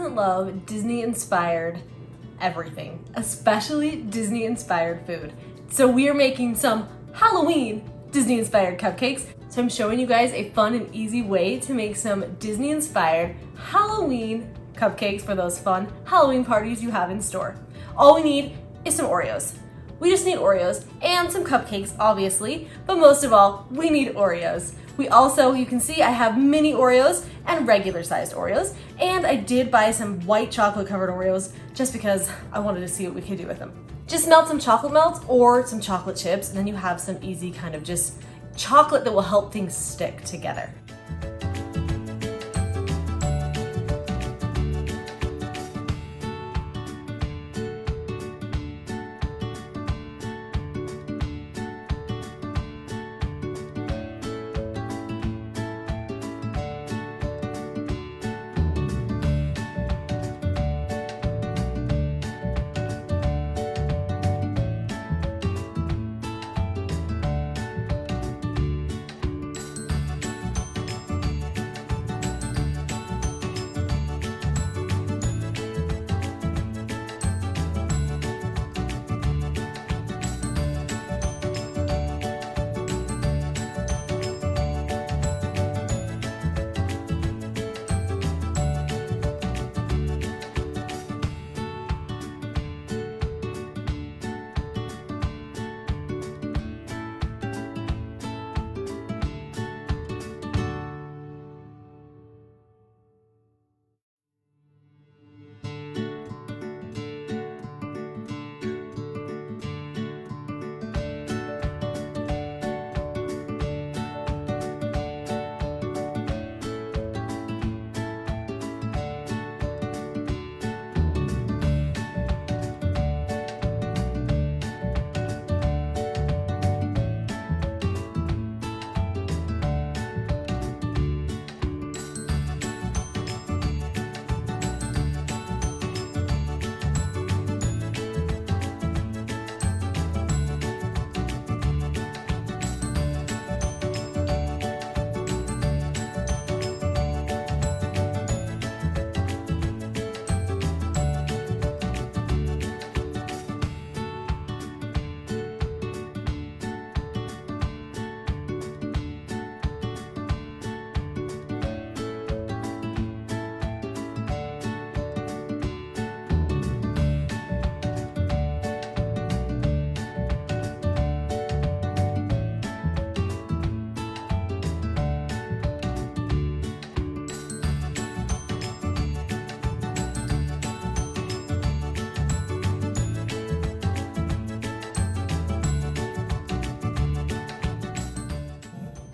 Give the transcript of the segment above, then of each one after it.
doesn't love Disney-inspired everything, especially Disney-inspired food? So we are making some Halloween Disney-inspired cupcakes. So I'm showing you guys a fun and easy way to make some Disney-inspired Halloween cupcakes for those fun Halloween parties you have in store. All we need is some Oreos. We just need Oreos and some cupcakes, obviously, but most of all, we need Oreos. We also, you can see I have mini Oreos and regular sized Oreos, and I did buy some white chocolate covered Oreos just because I wanted to see what we could do with them. Just melt some chocolate melts or some chocolate chips, and then you have some easy kind of just chocolate that will help things stick together.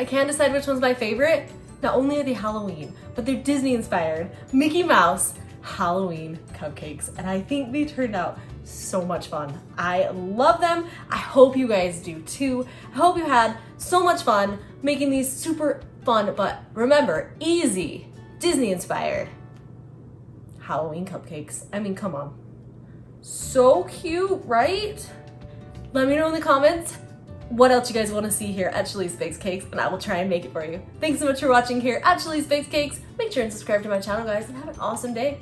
I can't decide which one's my favorite. Not only are they Halloween, but they're Disney inspired Mickey Mouse Halloween cupcakes. And I think they turned out so much fun. I love them. I hope you guys do too. I hope you had so much fun making these super fun, but remember, easy, Disney inspired Halloween cupcakes. I mean, come on. So cute, right? Let me know in the comments what else you guys want to see here at Shalee's Baked Cakes, and I will try and make it for you. Thanks so much for watching here at Shalee's Baked Cakes. Make sure and subscribe to my channel, guys, and have an awesome day.